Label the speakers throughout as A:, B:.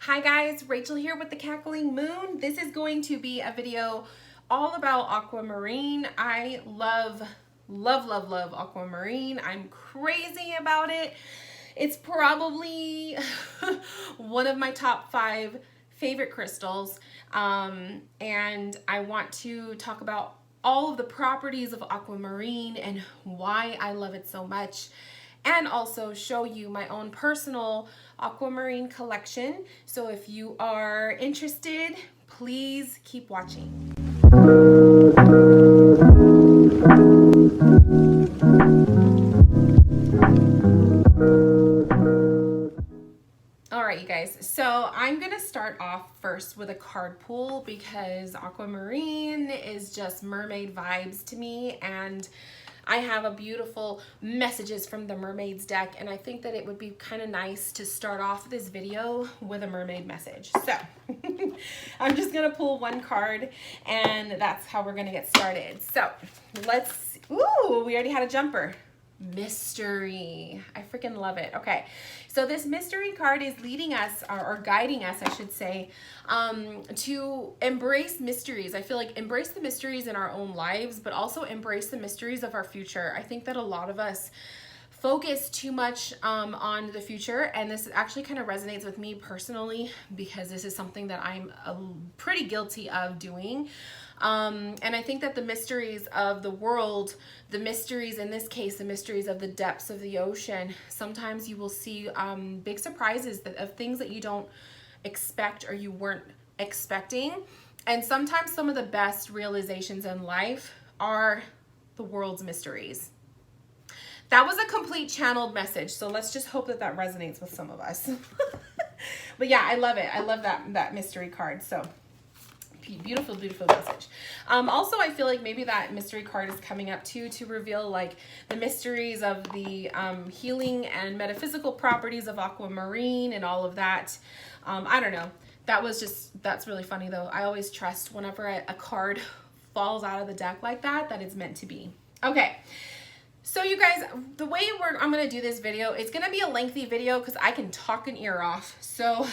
A: Hi guys, Rachel here with the Cackling Moon. This is going to be a video all about Aquamarine. I love Aquamarine. I'm crazy about it. It's probably one of my top 5 favorite crystals. And I want to talk about all of the properties of Aquamarine and why I love it so much, and also show you my own personal Aquamarine collection. So if you are interested, please keep watching. All right, you guys, so I'm gonna start off first with a card pull because Aquamarine is just mermaid vibes to me, and I have a beautiful messages from the Mermaid's deck, and I think that it would be kind of nice to start off this video with a mermaid message. So I'm just gonna pull one card, and that's how we're gonna get started. So let's, ooh, we already had a jumper. Mystery. I freaking love it. Okay, so this mystery card is leading us, or guiding us, I should say, to embrace mysteries. I feel like embrace the mysteries in our own lives, but also embrace the mysteries of our future. I think that a lot of us focus too much on the future, and this actually kind of resonates with me personally because this is something that I'm pretty guilty of doing. And I think that the mysteries of the world, the mysteries in this case, the mysteries of the depths of the ocean, sometimes you will see big surprises of things that you don't expect or you weren't expecting. And sometimes some of the best realizations in life are the world's mysteries. That was a complete channeled message, so let's just hope that that resonates with some of us. But yeah, I love it. I love that mystery card. So beautiful message. Also, I feel like maybe that mystery card is coming up too, to reveal like the mysteries of the healing and metaphysical properties of Aquamarine and all of that. I don't know. That's really funny though. I always trust whenever a card falls out of the deck like that, that it's meant to be. Okay. So you guys, the way I'm going to do this video, it's going to be a lengthy video because I can talk an ear off. So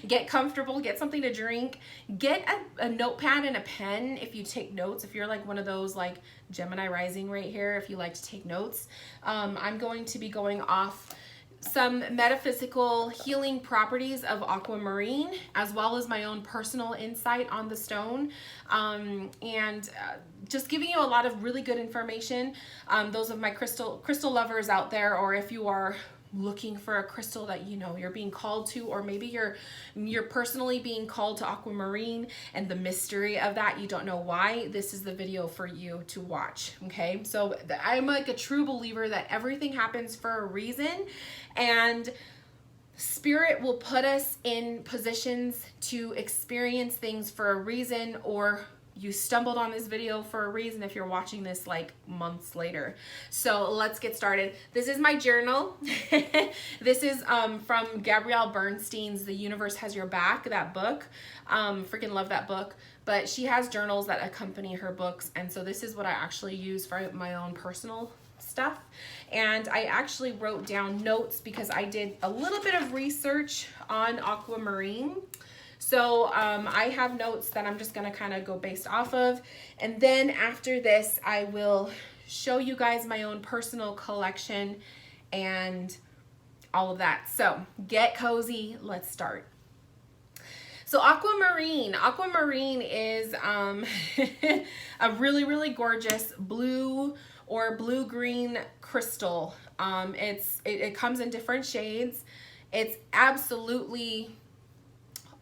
A: get comfortable, get something to drink, get a notepad and a pen if you take notes. If you're like one of those like Gemini rising right here, if you like to take notes, I'm going to be going off some metaphysical healing properties of Aquamarine, as well as my own personal insight on the stone, and just giving you a lot of really good information. Those of my crystal lovers out there, or if you are looking for a crystal that you know you're being called to, or maybe you're personally being called to Aquamarine and the mystery of that, you don't know why, this is the video for you to watch. Okay, so I'm like a true believer that everything happens for a reason, and spirit will put us in positions to experience things for a reason, or you stumbled on this video for a reason if you're watching this like months later. So let's get started. This is my journal. This is from Gabrielle Bernstein's The Universe Has Your Back, that book. Freaking love that book. But she has journals that accompany her books, and so this is what I actually use for my own personal stuff. And I actually wrote down notes because I did a little bit of research on Aquamarine. So I have notes that I'm just going to kind of go based off of. And then after this, I will show you guys my own personal collection and all of that. So get cozy. Let's start. So Aquamarine is a really gorgeous blue or blue-green crystal. It comes in different shades. It's absolutely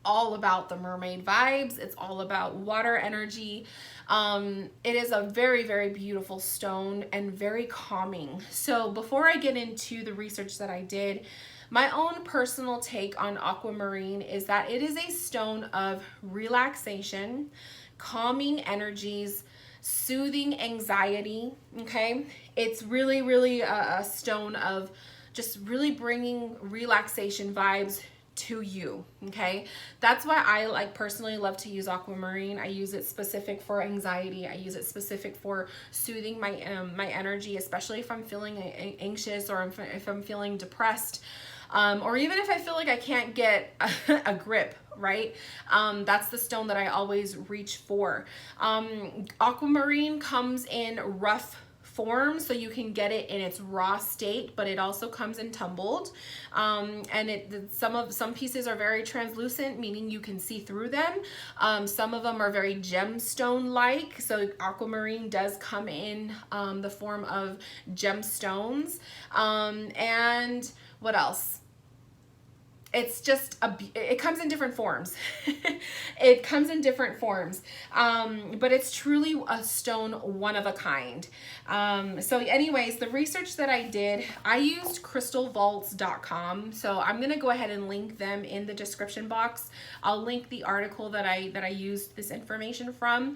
A: all about the mermaid vibes. It's all about water energy. It is a very beautiful stone and very calming. So before I get into the research that I did, my own personal take on Aquamarine is that it is a stone of relaxation, calming energies, soothing anxiety. Okay, it's really a stone of just really bringing relaxation vibes to you. Okay, that's why I personally love to use Aquamarine. I use it specific for anxiety. I use it specific for soothing my my energy, especially if I'm feeling anxious or if I'm feeling depressed. or even if I feel like I can't get a grip, right? That's the stone that I always reach for. Aquamarine comes in rough form, so you can get it in its raw state, but it also comes in tumbled. And some pieces are very translucent, meaning you can see through them. Some of them are very gemstone like, so aquamarine does come in the form of gemstones. And what else? It's just it comes in different forms. It comes in different forms, but it's truly a stone one of a kind. So anyways, the research that I did, I used crystalvaults.com, so I'm gonna go ahead and link them in the description box. I'll link the article that I used this information from,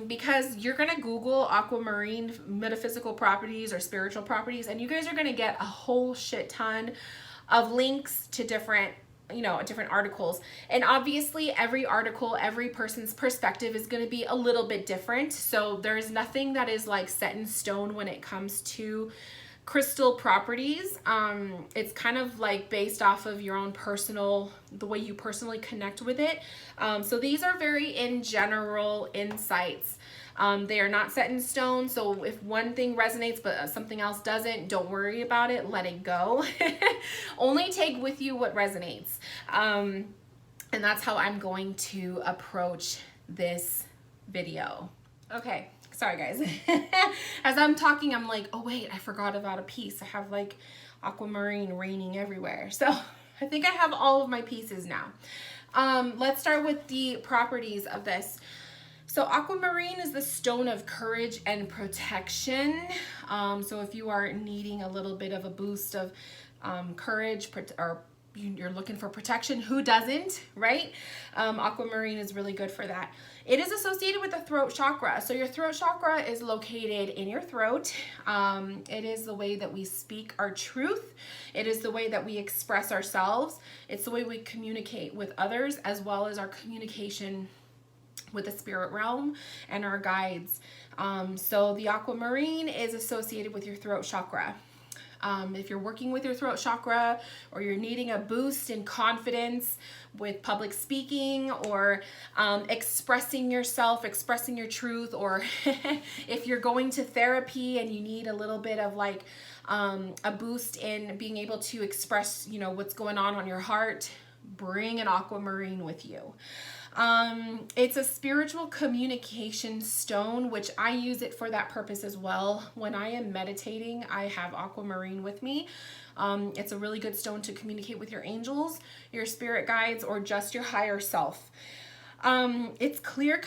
A: because you're gonna Google aquamarine metaphysical properties or spiritual properties, and you guys are gonna get a whole shit ton of links to different articles. And obviously every article, every person's perspective is going to be a little bit different. So there's nothing that is like set in stone when it comes to crystal properties. It's kind of like based off of your own the way you personally connect with it. So these are very in general insights. They are not set in stone, so if one thing resonates but something else doesn't, don't worry about it, let it go. Only take with you what resonates. And that's how I'm going to approach this video. Okay, sorry guys. As I'm talking, I'm like, oh wait, I forgot about a piece. I have like aquamarine raining everywhere. So I think I have all of my pieces now. Let's start with the properties of this. So aquamarine is the stone of courage and protection. So if you are needing a little bit of a boost of courage, or you're looking for protection, who doesn't, right? Aquamarine is really good for that. It is associated with the throat chakra. So your throat chakra is located in your throat. It is the way that we speak our truth. It is the way that we express ourselves. It's the way we communicate with others, as well as our communication with the spirit realm and our guides. So the aquamarine is associated with your throat chakra. If you're working with your throat chakra, or you're needing a boost in confidence with public speaking, or expressing yourself, expressing your truth, or if you're going to therapy and you need a little bit of like a boost in being able to express, what's going on your heart, bring an aquamarine with you. It's a spiritual communication stone, which I use it for that purpose as well. When I am meditating, I have aquamarine with me. It's a really good stone to communicate with your angels, your spirit guides, or just your higher self. It clears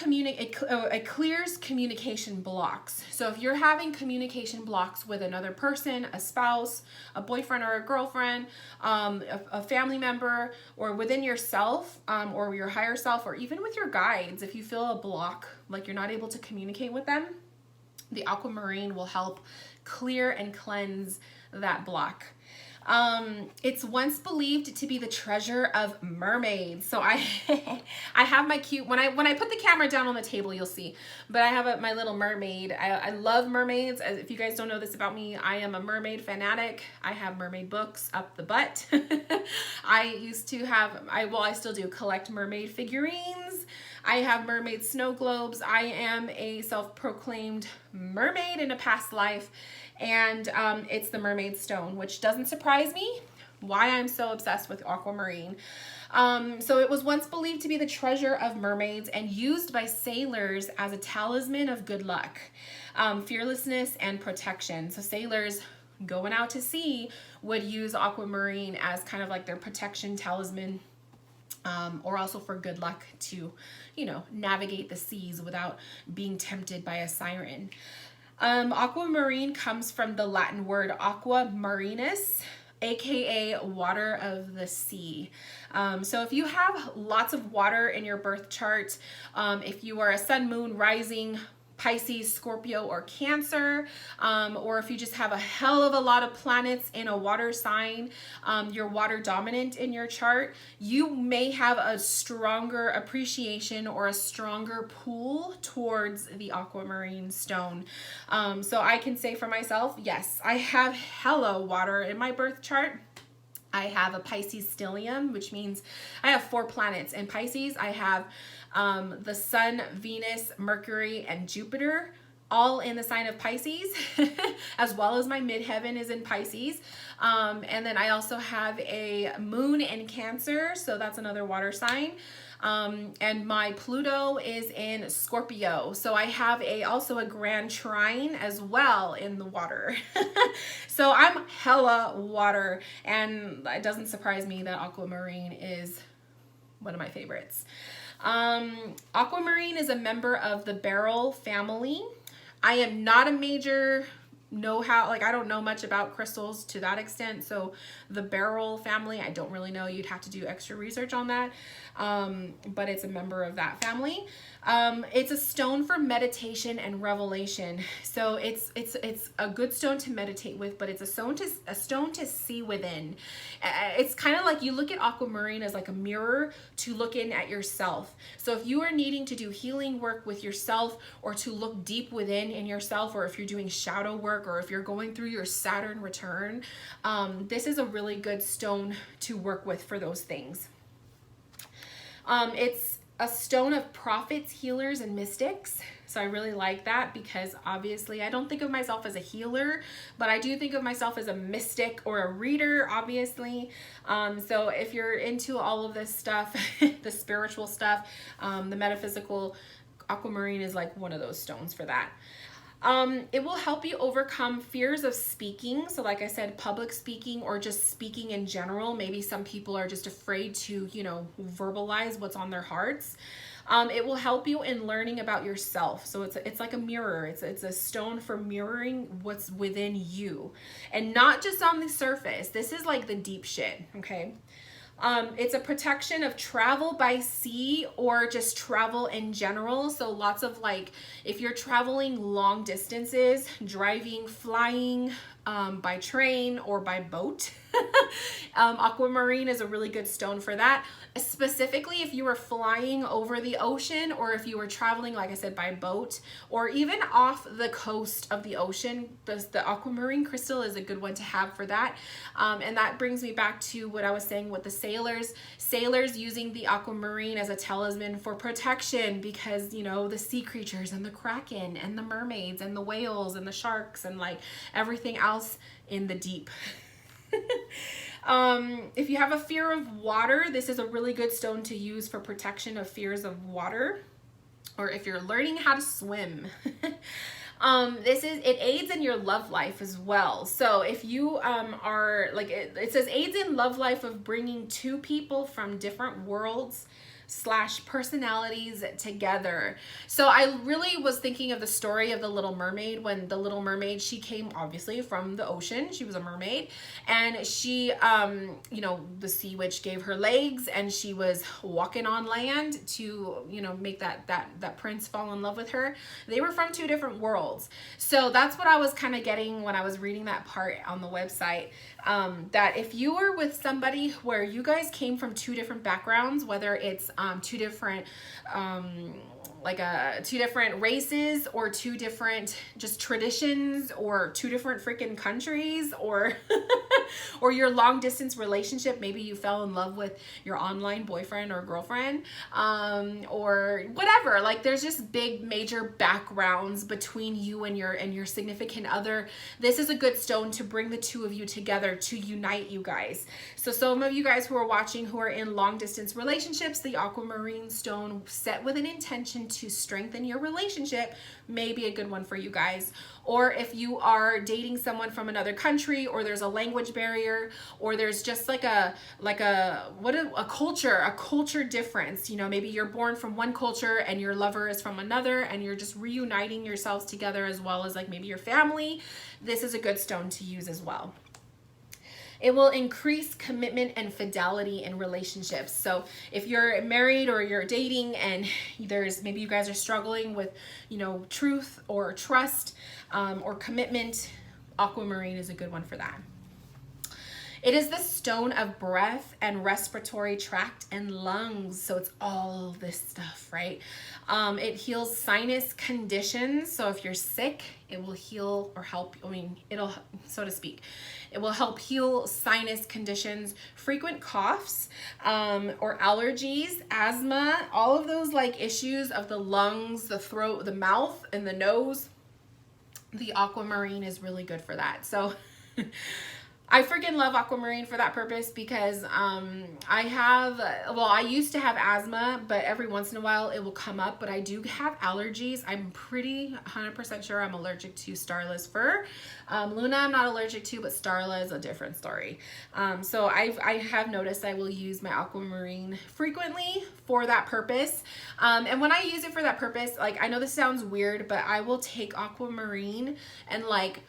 A: communication blocks. So if you're having communication blocks with another person, a spouse, a boyfriend or a girlfriend, a family member, or within yourself, or your higher self, or even with your guides, if you feel a block, like you're not able to communicate with them, the aquamarine will help clear and cleanse that block. It's once believed to be the treasure of mermaids. So I have my cute, when I put the camera down on the table, you'll see, but I have my little mermaid. I love mermaids. If you guys don't know this about me, I am a mermaid fanatic. I have mermaid books up the butt. I used to have, I still do, collect mermaid figurines. I have mermaid snow globes. I am a self-proclaimed mermaid in a past life. And it's the mermaid stone, which doesn't surprise me why I'm so obsessed with aquamarine. So it was once believed to be the treasure of mermaids and used by sailors as a talisman of good luck, fearlessness, and protection. So sailors going out to sea would use aquamarine as kind of like their protection talisman, or also for good luck to, navigate the seas without being tempted by a siren. Aquamarine comes from the Latin word aqua marinus, aka water of the sea. So if you have lots of water in your birth chart, if you are a sun, moon, rising, Pisces, Scorpio, or Cancer, or if you just have a hell of a lot of planets in a water sign, you're water dominant in your chart, you may have a stronger appreciation or a stronger pull towards the aquamarine stone. So I can say for myself, yes, I have hella water in my birth chart. I have a Pisces stellium, which means I have 4 planets in Pisces. I have the Sun, Venus, Mercury, and Jupiter all in the sign of Pisces, as well as my midheaven is in Pisces. And then I also have a moon in Cancer, so that's another water sign. And my Pluto is in Scorpio. So I have also a grand trine as well in the water. So I'm hella water, and it doesn't surprise me that Aquamarine is one of my favorites. Aquamarine is a member of the beryl family. I am not a major I don't know much about crystals to that extent. So the beryl family, I don't really know. You'd have to do extra research on that. But it's a member of that family. It's a stone for meditation and revelation. So it's a good stone to meditate with, but it's a stone to see within. It's kind of like you look at Aquamarine as like a mirror to look in at yourself. So if you are needing to do healing work with yourself, or to look deep within in yourself, or if you're doing shadow work, or if you're going through your Saturn return, this is a really good stone to work with for those things. It's a stone of prophets, healers, and mystics. So I really like that, because obviously I don't think of myself as a healer, but I do think of myself as a mystic or a reader, obviously. So if you're into all of this stuff, the spiritual stuff, the metaphysical, Aquamarine is like one of those stones for that. It will help you overcome fears of speaking. So like I said, public speaking, or just speaking in general. Maybe some people are just afraid to, verbalize what's on their hearts. It will help you in learning about yourself. So it's like a mirror. It's a stone for mirroring what's within you, and not just on the surface. This is like the deep shit, okay? It's a protection of travel by sea, or just travel in general. So lots of if you're traveling long distances, driving, flying, by train or by boat, Aquamarine is a really good stone for that. Specifically, if you were flying over the ocean, or if you were traveling, like I said, by boat, or even off the coast of the ocean, the Aquamarine crystal is a good one to have for that. And that brings me back to what I was saying with the sailors using the Aquamarine as a talisman for protection, because the sea creatures and the kraken and the mermaids and the whales and the sharks and everything else in the deep. If you have a fear of water, this is a really good stone to use for protection of fears of water, or if you're learning how to swim. It aids in your love life as well. So if you are it says aids in love life of bringing 2 people from different worlds / personalities together. So I really was thinking of the story of the Little Mermaid, when the Little Mermaid, she came obviously from the ocean. She was a mermaid, and she, the sea witch gave her legs, and she was walking on land to, make that prince fall in love with her. They were from 2 different worlds. So that's what I was kind of getting when I was reading that part on the website. That if you were with somebody where you guys came from 2 different backgrounds, whether it's 2 different 2 different races, or 2 different just traditions, or 2 different freaking countries, or or your long distance relationship, maybe you fell in love with your online boyfriend or girlfriend, or whatever, there's just big major backgrounds between you and your significant other. This is a good stone to bring the 2 of you together, to unite you guys. So some of you guys who are watching who are in long distance relationships, the Aquamarine stone set with an intention to strengthen your relationship may be a good one for you guys. Or if you are dating someone from another country, or there's a language barrier, or there's just a culture difference. Maybe you're born from one culture and your lover is from another, and you're just reuniting yourselves together, as well as maybe your family. This is a good stone to use as well. It will increase commitment and fidelity in relationships. So if you're married or you're dating, and maybe you guys are struggling with, truth or trust, or commitment, Aquamarine is a good one for that. It is the stone of breath and respiratory tract and lungs. So it's all this stuff, right? It heals sinus conditions. So if you're sick, it will heal or help. I mean, it'll, so to speak, it will help heal sinus conditions, frequent coughs, or allergies, asthma, all of those like issues of the lungs, the throat, the mouth, and the nose. The aquamarine is really good for that. So I freaking love aquamarine for that purpose because I used to have asthma, but every once in a while it will come up, but I do have allergies. I'm pretty 100% sure I'm allergic to starless fur. Luna I'm not allergic to, but starla is a different story. So I have noticed I will use my aquamarine frequently for that purpose. And when I use it for that purpose, like, I know this sounds weird, but I will take aquamarine and like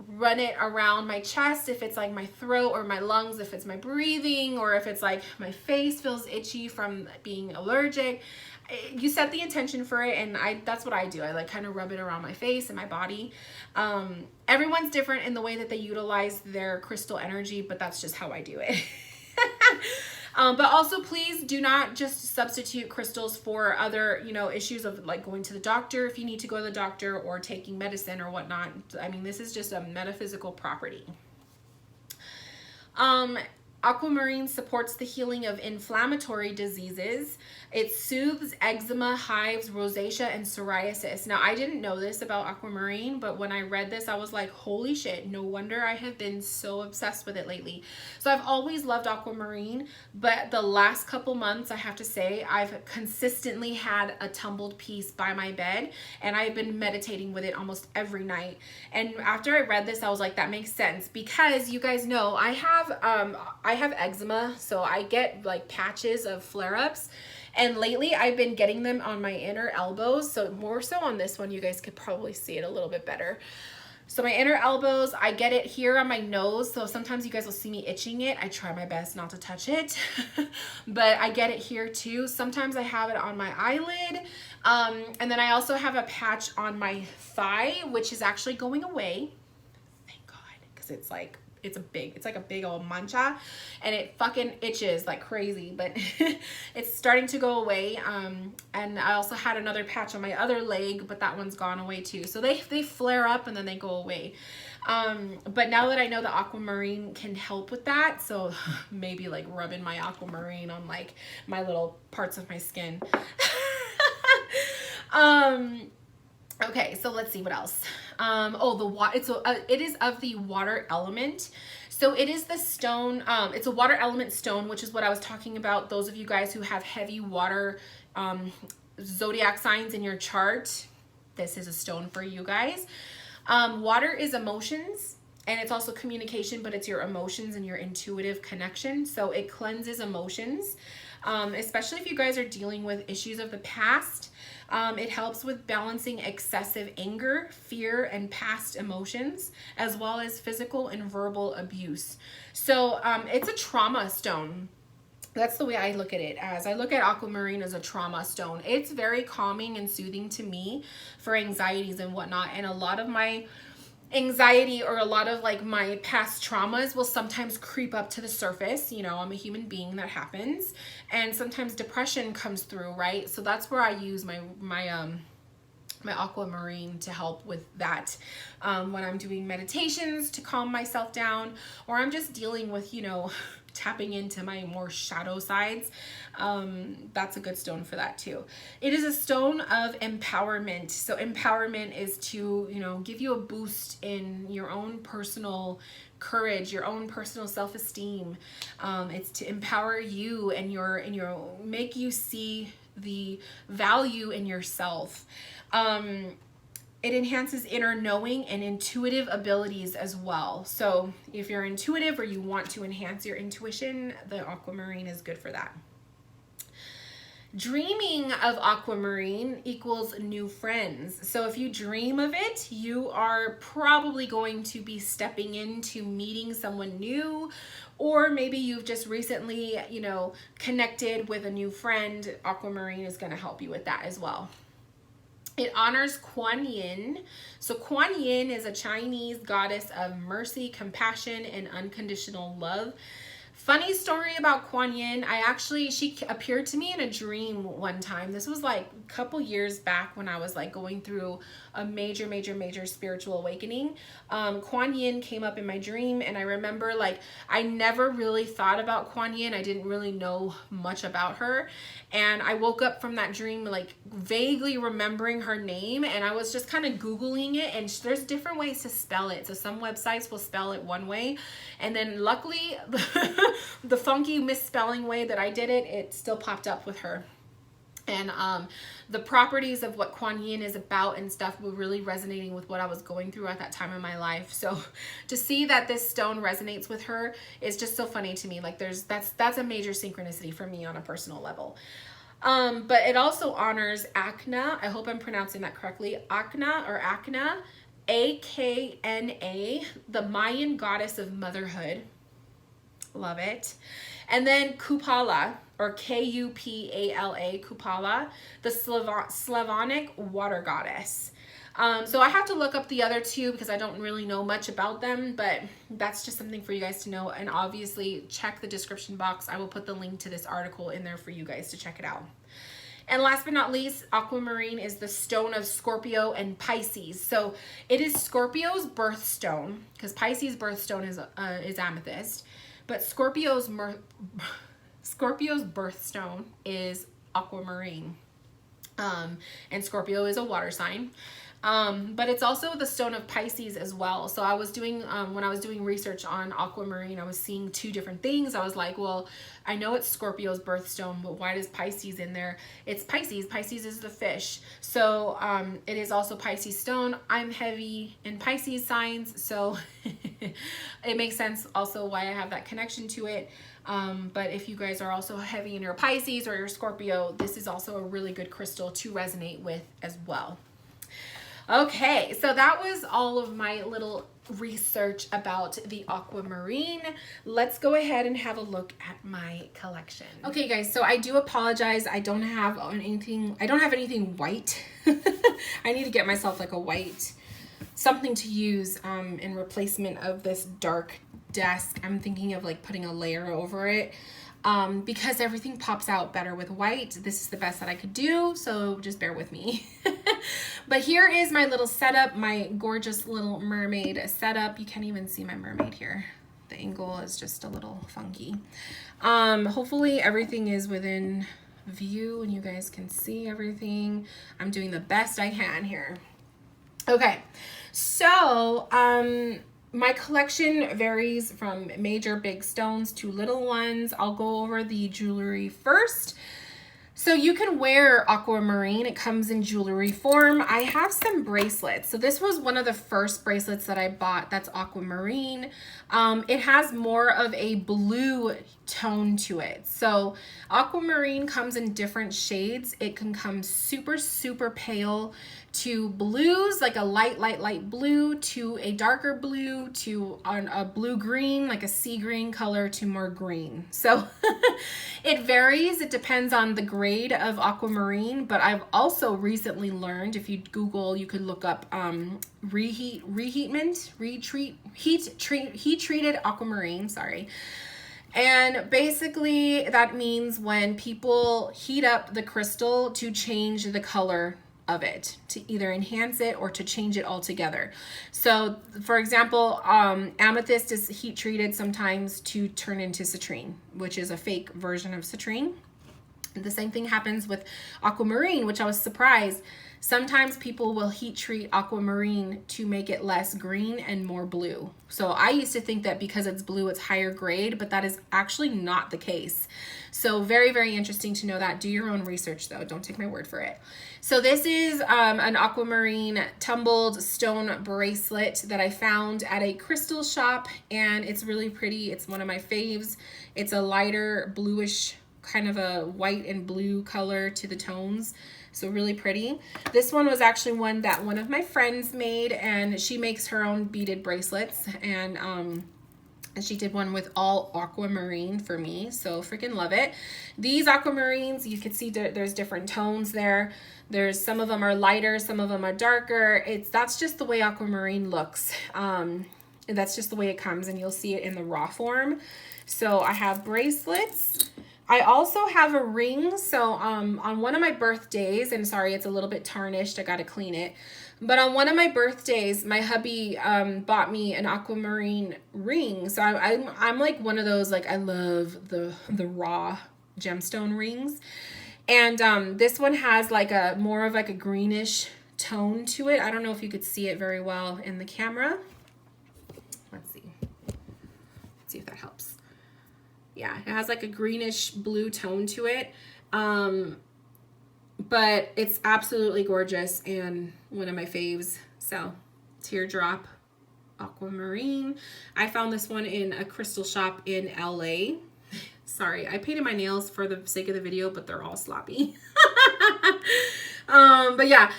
A: run it around my chest if it's like my throat, or my lungs if it's my breathing, or if it's like my face feels itchy from being allergic. You set the intention for it, and that's what I do. I like kind of rub it around my face and my body. Everyone's different in the way that they utilize their crystal energy, but that's just how I do it. But also, please do not just substitute crystals for other, issues of like going to the doctor if you need to go to the doctor, or taking medicine or whatnot. I mean, this is just a metaphysical property. Aquamarine supports the healing of inflammatory diseases. It soothes eczema, hives, rosacea, and psoriasis. Now, I didn't know this about aquamarine, but when I read this, I was like, holy shit, no wonder I have been so obsessed with it lately. So I've always loved aquamarine, but the last couple months, I have to say, I've consistently had a tumbled piece by my bed, and I've been meditating with it almost every night. And after I read this, I was like, that makes sense, because you guys know I have eczema, so I get like patches of flare-ups, and lately I've been getting them on my inner elbows. So more so on this one, you guys could probably see it a little bit better. So my inner elbows, I get it here on my nose. So sometimes you guys will see me itching it. I try my best not to touch it, but I get it here too. Sometimes I have it on my eyelid. And then I also have a patch on my thigh, which is actually going away. Thank God, because it's like a big old mancha, and it fucking itches like crazy, but it's starting to go away. And I also had another patch on my other leg, but that one's gone away too. So they flare up and then they go away. But now that I know the aquamarine can help with that, so maybe like rubbing my aquamarine on like my little parts of my skin. Okay, so let's see what else. It is of the water element. So it is the stone, it's a water element stone, which is what I was talking about. Those of you guys who have heavy water zodiac signs in your chart, this is a stone for you guys. Water is emotions, and it's also communication, but it's your emotions and your intuitive connection. So it cleanses emotions, especially if you guys are dealing with issues of the past. It helps with balancing excessive anger, fear, and past emotions, as well as physical and verbal abuse. So it's a trauma stone. That's the way I look at it as. I look at aquamarine as a trauma stone. It's very calming and soothing to me for anxieties and whatnot. And a lot of my anxiety, or a lot of like my past traumas, will sometimes creep up to the surface. I'm a human being, that happens, and sometimes depression comes through, right? So that's where I use my aquamarine to help with that, when I'm doing meditations to calm myself down, or I'm just dealing with tapping into my more shadow sides. That's a good stone for that too. It is a stone of empowerment. So empowerment is to, give you a boost in your own personal courage, your own personal self-esteem. It's to empower you and make you see the value in yourself. It enhances inner knowing and intuitive abilities as well. So if you're intuitive or you want to enhance your intuition, the aquamarine is good for that. Dreaming of aquamarine equals new friends. So if you dream of it, you are probably going to be stepping into meeting someone new, or maybe you've just recently, connected with a new friend. Aquamarine is going to help you with that as well. It honors Kuan Yin. So Kuan Yin is a Chinese goddess of mercy, compassion, and unconditional love. Funny story about Kuan Yin. She appeared to me in a dream one time. This was like a couple years back when I was like going through a major spiritual awakening. Kuan Yin came up in my dream, and I remember like I never really thought about Kuan Yin. I didn't really know much about her. And I woke up from that dream like vaguely remembering her name, and I was just kind of Googling it, and there's different ways to spell it. So some websites will spell it one way, and then luckily the funky misspelling way that I did it, it still popped up with her. And the properties of what Kuan Yin is about and stuff were really resonating with what I was going through at that time in my life. So to see that this stone resonates with her is just so funny to me. Like that's a major synchronicity for me on a personal level. But it also honors Akna. I hope I'm pronouncing that correctly. Akna, Akna, the Mayan goddess of motherhood. Love it. And then Kupala, or Kupala, Kupala, the Slavonic water goddess. So I have to look up the other two because I don't really know much about them, but that's just something for you guys to know. And obviously check the description box. I will put the link to this article in there for you guys to check it out. And last but not least, Aquamarine is the stone of Scorpio and Pisces. So it is Scorpio's birthstone, because Pisces' birthstone is amethyst. But Scorpio's birthstone is Aquamarine. And Scorpio is a water sign. But it's also the stone of Pisces as well. So I was doing, when I was doing research on Aquamarine, I was seeing two different things. I was like, well, I know it's Scorpio's birthstone, but why does Pisces in there? It's Pisces. Pisces is the fish. So it is also Pisces stone. I'm heavy in Pisces signs, so it makes sense also why I have that connection to it. But if you guys are also heavy in your Pisces or your Scorpio, this is also a really good crystal to resonate with as well. Okay, so that was all of my little research about the Aquamarine. Let's go ahead and have a look at my collection. Okay guys, so I do apologize. I don't have anything white. I need to get myself like a white, something to use in replacement of this dark desk. I'm thinking of like putting a layer over it. Because everything pops out better with white. This is the best that I could do, so just bear with me. But here is my little setup, my gorgeous little mermaid setup. You can't even see my mermaid here. The angle is just a little funky. Hopefully everything is within view and you guys can see everything. I'm doing the best I can here. Okay, so my collection varies from major big stones to little ones. I'll go over the jewelry first. So you can wear Aquamarine. It comes in jewelry form. I have some bracelets. So this was one of the first bracelets that I bought that's Aquamarine. It has more of a blue tone to it. So Aquamarine comes in different shades. It can come super pale to blues, like a light blue, to a darker blue, to a blue-green, like a sea green color, to more green. So it varies. It depends on the grade of Aquamarine, but I've also recently learned, if you Google, you could look up heat-treated Aquamarine, sorry. And basically that means when people heat up the crystal to change the color of it, to either enhance it or to change it altogether. So for example, amethyst is heat treated sometimes to turn into citrine, which is a fake version of citrine. The same thing happens with Aquamarine, which I was surprised. Sometimes people will heat treat Aquamarine to make it less green and more blue. So I used to think that because it's blue, it's higher grade, but that is actually not the case. So very interesting to know that. Do your own research though, don't take my word for it. So this is an Aquamarine tumbled stone bracelet that I found at a crystal shop, and it's really pretty. It's one of my faves. It's a lighter bluish, kind of a white and blue color to the tones. So really pretty. This one was actually one that one of my friends made, and she makes her own beaded bracelets, and And she did one with all aquamarine for me, so freaking love it. These aquamarines, you can see there's different tones there. There's some of them are lighter, some of them are darker. That's just the way aquamarine looks. That's just the way it comes, and you'll see it in the raw form. So I have bracelets. I also have a ring. So on one of my birthdays, and sorry, it's a little bit tarnished, I gotta clean it. But on one of my birthdays, my hubby bought me an aquamarine ring. So I'm like one of those, like, I love the raw gemstone rings. And this one has like a more of like a greenish tone to it. I don't know if you could see it very well in the camera. Let's see if that helps. Yeah, it has like a greenish blue tone to it. But it's absolutely gorgeous and one of my faves. So, teardrop aquamarine. I found this one in a crystal shop in LA. Sorry, I painted my nails for the sake of the video, but they're all sloppy. But yeah,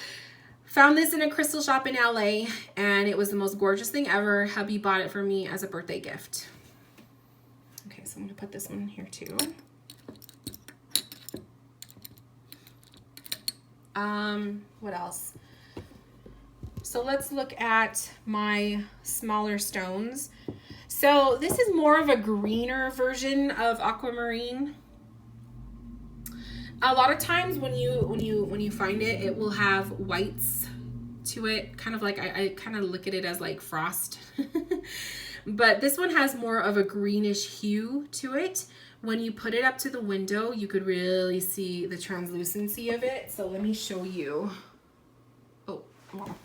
A: found this in a crystal shop in LA, and it was the most gorgeous thing ever. Hubby bought it for me as a birthday gift. Okay, so I'm gonna put this one here too. What else? So let's look at my smaller stones. So this is more of a greener version of aquamarine. A lot of times when you find it, it will have whites to it, kind of like I kind of look at it as like frost. But this one has more of a greenish hue to it. When you put it up to the window, you could really see the translucency of it. So let me show you. Oh, wow.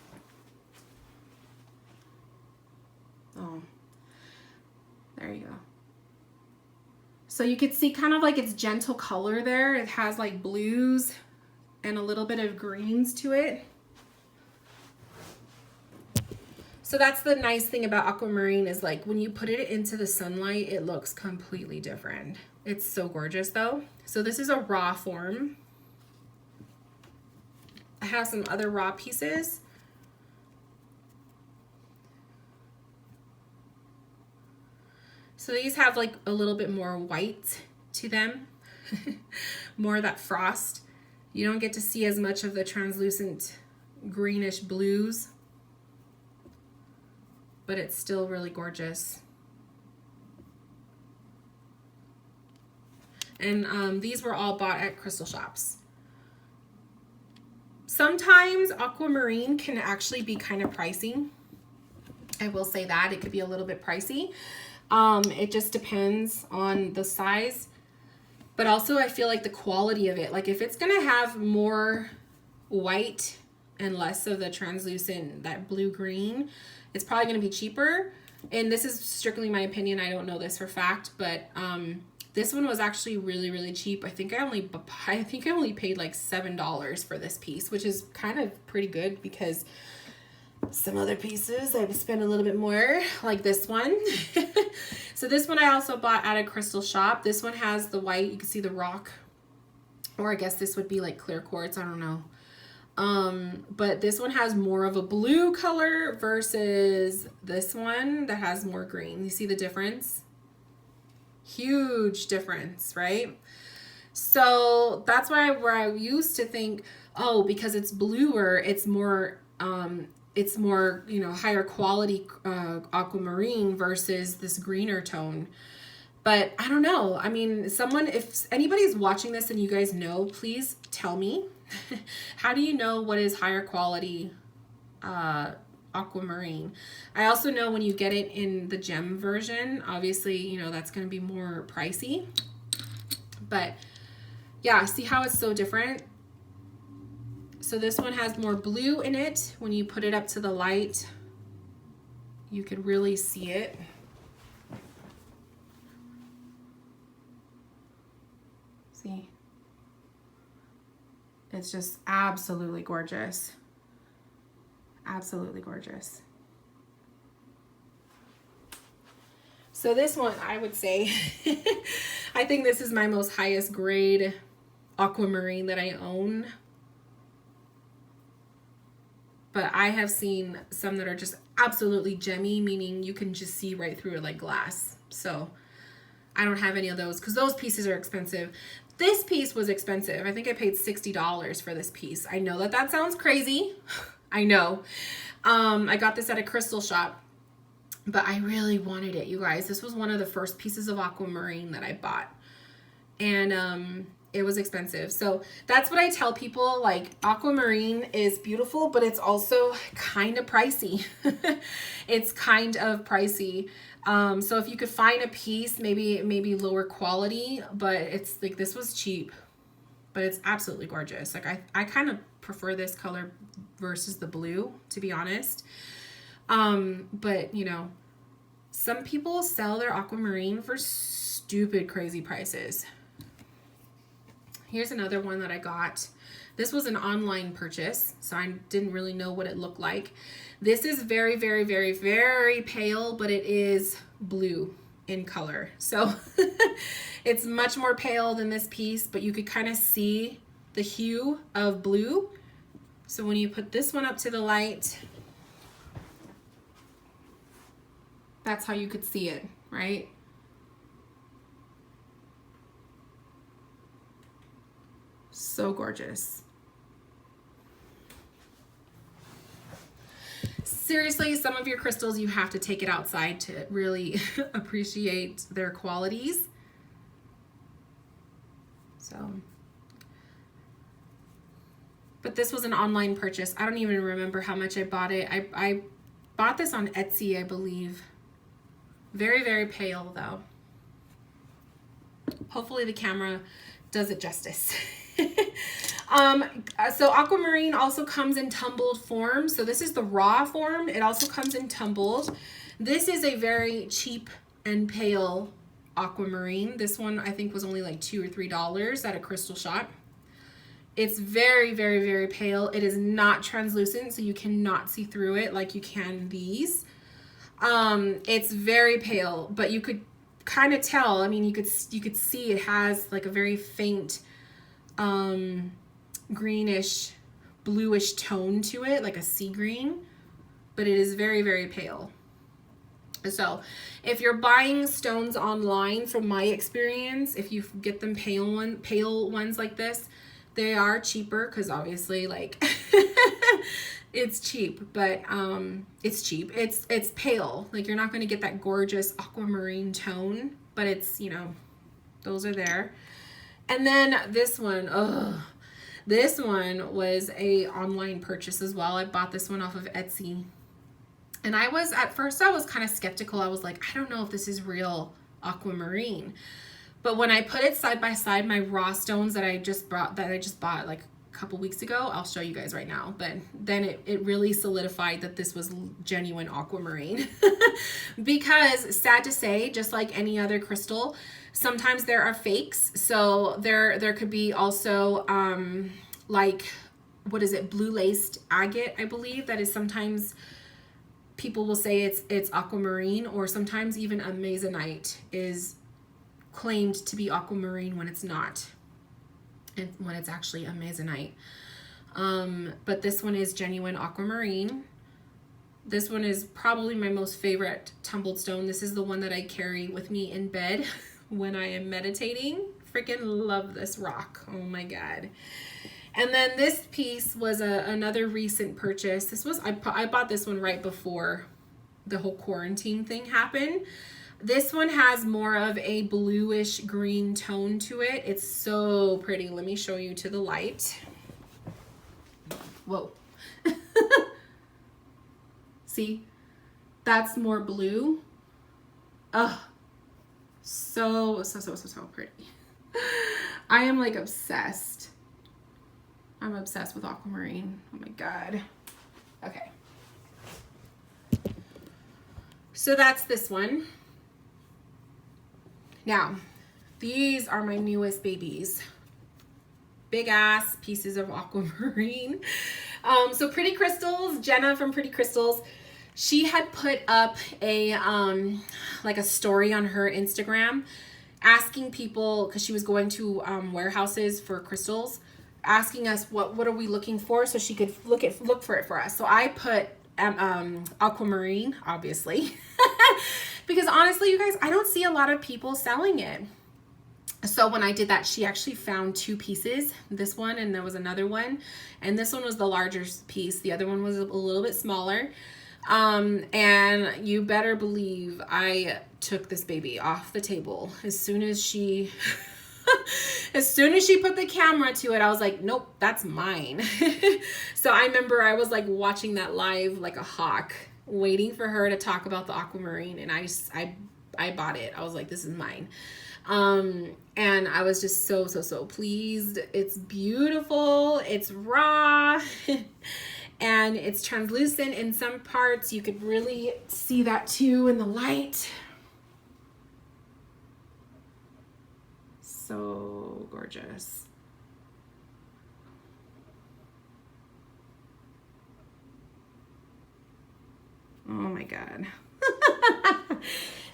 A: Oh, there you go. So you could see kind of like its gentle color there. It has like blues and a little bit of greens to it. So that's the nice thing about aquamarine is like when you put it into the sunlight, it looks completely different. It's so gorgeous though. So this is a raw form. I have some other raw pieces. So these have like a little bit more white to them, more of that frost. You don't get to see as much of the translucent greenish blues, but it's still really gorgeous. And these were all bought at crystal shops. Sometimes aquamarine can actually be kind of pricey. I will say that it could be a little bit pricey. It just depends on the size, but also I feel like the quality of it, like if it's gonna have more white and less of the translucent, that blue green, it's probably gonna be cheaper. And this is strictly my opinion. I don't know this for fact, but this one was actually really, really cheap. I think I only paid like $7 for this piece, which is kind of pretty good because some other pieces I've spent a little bit more, like this one. So this one I also bought at a crystal shop. This one has the white, you can see the rock, or I guess this would be like clear quartz, I don't know. But this one has more of a blue color versus this one that has more green. You see the difference? Huge difference, right? So that's why where I used to think, oh, because it's bluer, it's more, you know, higher quality aquamarine versus this greener tone. But I don't know. I mean, if anybody's watching this and you guys know, please tell me. How do you know what is higher quality aquamarine? I also know when you get it in the gem version, obviously, you know, that's going to be more pricey. But yeah, see how it's so different? So this one has more blue in it. When you put it up to the light, you could really see it. See? It's just absolutely gorgeous. Absolutely gorgeous. So this one, I would say, I think this is my most highest grade aquamarine that I own. but I have seen some that are just absolutely gemmy, meaning you can just see right through it like glass. So I don't have any of those because those pieces are expensive. This piece was expensive. I think I paid $60 for this piece. I know that that sounds crazy. I know. I got this at a crystal shop, but I really wanted it, you guys. This was one of the first pieces of aquamarine that I bought. And it was expensive. So that's what I tell people, like, aquamarine is beautiful, but it's also kind of pricey. It's kind of pricey. So if you could find a piece, maybe lower quality, but it's like, this was cheap, but it's absolutely gorgeous. Like I kind of prefer this color versus the blue, to be honest. But you know, some people sell their aquamarine for stupid crazy prices. Here's another one that I got. This was an online purchase, so I didn't really know what it looked like. This is very, very, very, very pale, but it is blue in color. So it's much more pale than this piece, but you could kind of see the hue of blue. So when you put this one up to the light, that's how you could see it, right? So gorgeous. Seriously, some of your crystals, you have to take it outside to really appreciate their qualities. So, but this was an online purchase. I don't even remember how much I bought it. I bought this on Etsy, I believe. Very, very pale though. Hopefully the camera does it justice. So aquamarine also comes in tumbled form. So this is the raw form. It also comes in tumbled. This is a very cheap and pale aquamarine. This one I think was only like $2 or $3 at a crystal shop. It's very, very, very pale. It is not translucent, so you cannot see through it like you can these. It's very pale, but you could kind of tell. I mean, you could see it has like a very faint greenish, bluish tone to it, like a sea green, but it is very, very pale. So if you're buying stones online, from my experience, if you get them pale ones like this, they are cheaper because obviously, like, it's cheap, but it's cheap. It's pale. Like, you're not going to get that gorgeous aquamarine tone, but it's, you know, those are there. And then this one, this one was a online purchase as well. I bought this one off of Etsy. And at first I was kind of skeptical. I was like, I don't know if this is real aquamarine. But when I put it side by side, my raw stones that I just bought like a couple weeks ago, I'll show you guys right now. But then it really solidified that this was genuine aquamarine. Because sad to say, just like any other crystal, sometimes there are fakes. So there could be also like, what is it, blue laced agate, I believe. That is sometimes people will say it's aquamarine, or sometimes even amazonite is claimed to be aquamarine when it's not, and when it's actually amazonite. But this one is genuine aquamarine. This one is probably my most favorite tumbled stone. This is the one that I carry with me in bed when I am meditating. Freaking love this rock. Oh my God. And then this piece was another recent purchase. This was, I bought this one right before the whole quarantine thing happened. This one has more of a bluish green tone to it. It's so pretty. Let me show you to the light. Whoa. See, that's more blue. Oh, so pretty. I am like obsessed. I'm obsessed with aquamarine. Oh my God. Okay. So that's this one. Now, these are my newest babies. Big ass pieces of aquamarine. So Pretty Crystals, Jenna from Pretty Crystals, she had put up a like a story on her Instagram asking people, because she was going to warehouses for crystals, asking us what are we looking for, so she could look for it for us. So I put Aquamarine, obviously, because honestly, you guys, I don't see a lot of people selling it. So when I did that, she actually found 2 pieces, this one and there was another one, and this one was the larger piece. The other one was a little bit smaller. And you better believe I took this baby off the table as soon as she as soon as she put the camera to it. I was like, nope, that's mine. So I remember I was like watching that live like a hawk, waiting for her to talk about the Aquamarine, and I bought it. I was like, this is mine. And I was just so pleased. It's beautiful. It's raw. And it's translucent in some parts. You could really see that too in the light. So gorgeous. Oh my God.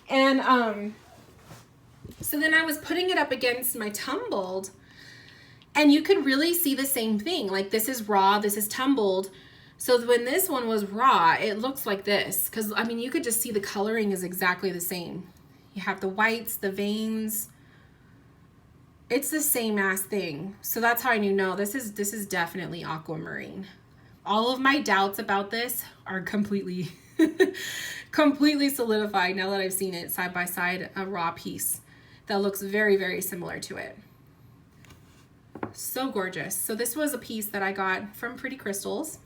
A: And so then I was putting it up against my tumbled, and you could really see the same thing. Like, this is raw, this is tumbled. So when this one was raw, it looks like this. Because, I mean, you could just see the coloring is exactly the same. You have the whites, the veins. It's the same ass thing. So that's how I knew, no, this is definitely Aquamarine. All of my doubts about this are completely, completely solidified now that I've seen it side by side, a raw piece that looks very similar to it. So gorgeous. So this was a piece that I got from Pretty Crystals.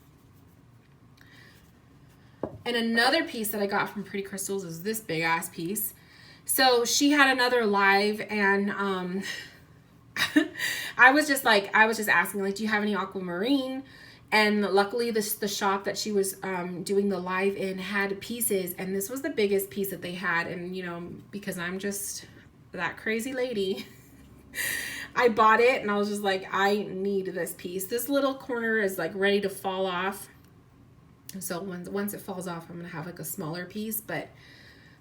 A: And another piece that I got from Pretty Crystals is this big ass piece. So she had another live, and I was just asking, like, do you have any Aquamarine? And luckily the shop that she was doing the live in had pieces, and this was the biggest piece that they had. And, you know, because I'm just that crazy lady, I bought it, and I was just like, I need this piece. This little corner is like ready to fall off. So once it falls off, I'm gonna have like a smaller piece. But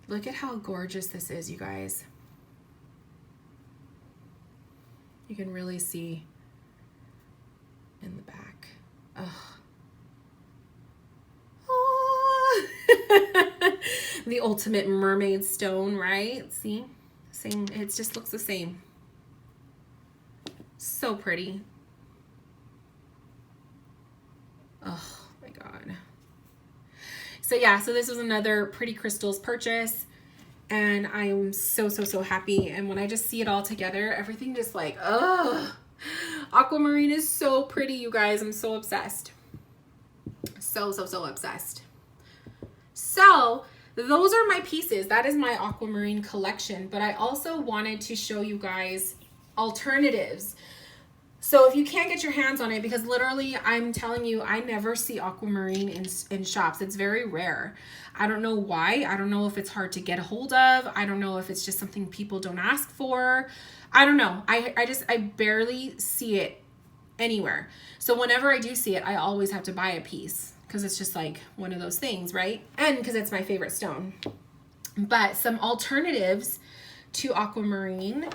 A: look at how gorgeous this is, you guys. You can really see in the back. Oh. Oh. The ultimate mermaid stone, right? See? Same, it just looks the same. So pretty. Oh my God. So yeah, so this was another Pretty Crystals purchase, and I am so happy. And when I just see it all together, everything just like, oh, Aquamarine is so pretty, you guys. I'm so obsessed. So obsessed. So those are my pieces. That is my Aquamarine collection, but I also wanted to show you guys alternatives. So if you can't get your hands on it, because literally I'm telling you, I never see Aquamarine in shops. It's very rare. I don't know why. I don't know if it's hard to get a hold of. I don't know if it's just something people don't ask for. I don't know. I barely see it anywhere. So whenever I do see it, I always have to buy a piece, because it's just like one of those things, right? And because it's my favorite stone. But some alternatives to Aquamarine,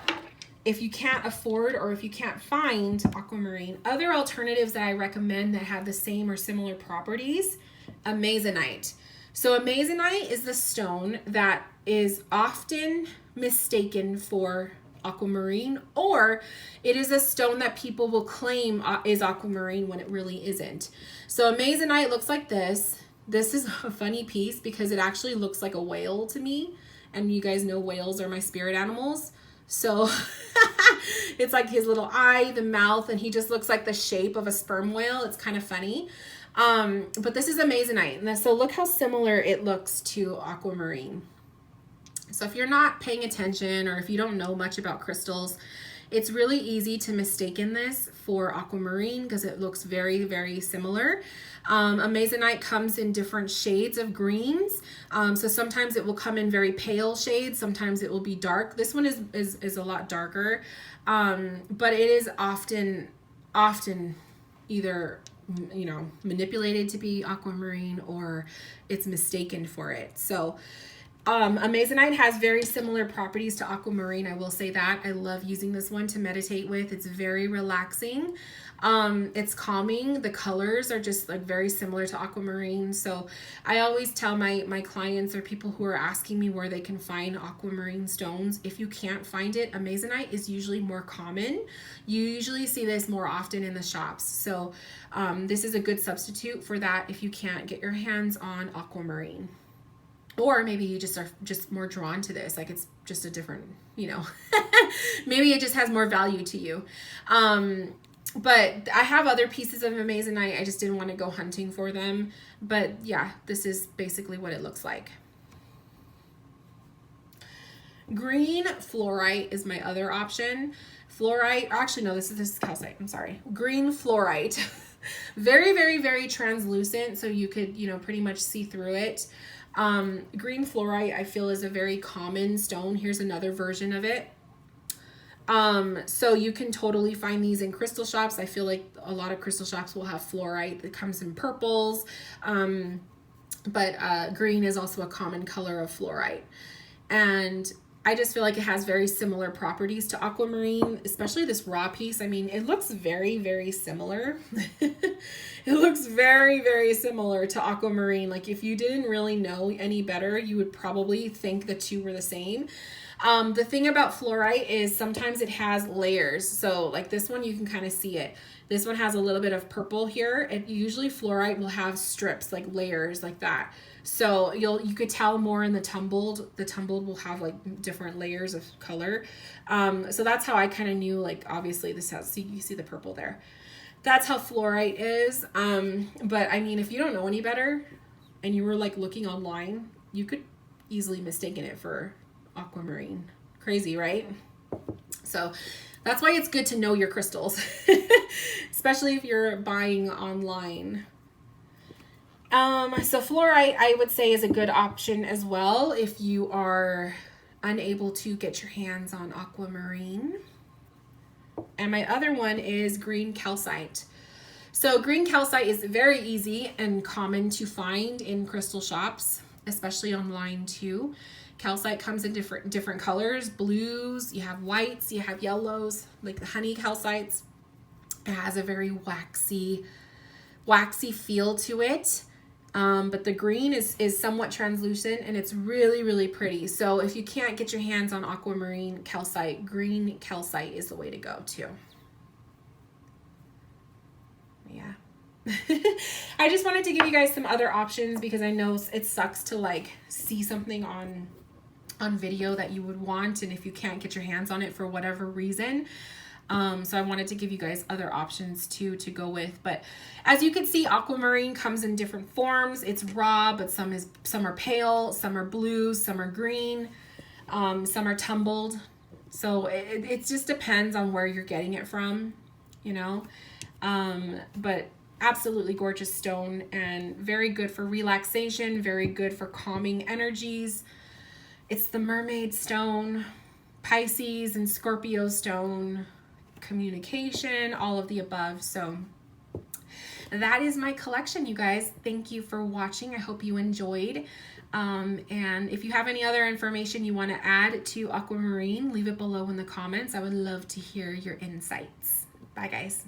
A: if you can't afford or if you can't find Aquamarine, other alternatives that I recommend that have the same or similar properties, Amazonite. So Amazonite is the stone that is often mistaken for Aquamarine, or it is a stone that people will claim is Aquamarine when it really isn't. So Amazonite looks like this. This is a funny piece because it actually looks like a whale to me, and you guys know whales are my spirit animals. So it's like his little eye, the mouth, and he just looks like the shape of a sperm whale. It's kind of funny. But this is Amazonite. And so look how similar it looks to Aquamarine. So if you're not paying attention, or if you don't know much about crystals, it's really easy to mistake this for Aquamarine because it looks very similar. Amazonite comes in different shades of greens. So sometimes it will come in very pale shades. Sometimes it will be dark. This one is a lot darker. But it is often either, you know, manipulated to be Aquamarine, or it's mistaken for it. So Amazonite has very similar properties to Aquamarine. I will say that. I love using this one to meditate with. It's very relaxing. It's calming. The colors are just like very similar to Aquamarine. So I always tell my clients or people who are asking me where they can find Aquamarine stones, if you can't find it, Amazonite is usually more common. You usually see this more often in the shops. So this is a good substitute for that if you can't get your hands on Aquamarine. Or maybe you just are just more drawn to this, like it's just a different, you know, maybe it just has more value to you. But I have other pieces of Amazonite. I just didn't want to go hunting for them. But yeah, this is basically what it looks like. Green fluorite is my other option. Fluorite, actually no, this is calcite, I'm sorry. Green fluorite. Very, very, very translucent, so you could, you know, pretty much see through it. Green fluorite I feel is a very common stone. Here's another version of it. So you can totally find these in crystal shops. I feel like a lot of crystal shops will have fluorite that comes in purples. But green is also a common color of fluorite. And I just feel like it has very similar properties to Aquamarine, especially this raw piece. I mean, it looks very, very similar. It looks very, very similar to Aquamarine. Like if you didn't really know any better, you would probably think the two were the same. The thing about fluorite is sometimes it has layers. So like this one, you can kind of see it. This one has a little bit of purple here. And usually fluorite will have strips, like layers like that. So you could tell more in the tumbled. The tumbled will have like different layers of color. So that's how I kind of knew, like obviously this has, see, you see the purple there. That's how fluorite is. But I mean, if you don't know any better and you were like looking online, you could easily mistaken it for Aquamarine. Crazy, right? So that's why it's good to know your crystals, especially if you're buying online. So fluorite, I would say, is a good option as well if you are unable to get your hands on Aquamarine. And my other one is green calcite. So green calcite is very easy and common to find in crystal shops, especially online too. Calcite comes in different colors, blues, you have whites, you have yellows, like the honey calcites. It has a very waxy feel to it. But the green is somewhat translucent and it's really, really pretty. So if you can't get your hands on Aquamarine calcite, green calcite is the way to go too. Yeah. I just wanted to give you guys some other options because I know it sucks to like see something on video that you would want, and if you can't get your hands on it for whatever reason. So I wanted to give you guys other options too to go with. But as you can see, Aquamarine comes in different forms. It's raw, but some are pale, some are blue, some are green, some are tumbled. So it just depends on where you're getting it from, you know. But absolutely gorgeous stone and very good for relaxation, very good for calming energies. It's the Mermaid stone, Pisces and Scorpio stone, communication, all of the above. So that is my collection, you guys. Thank you for watching. I hope you enjoyed. And if you have any other information you want to add to Aquamarine, leave it below in the comments. I would love to hear your insights. Bye, guys.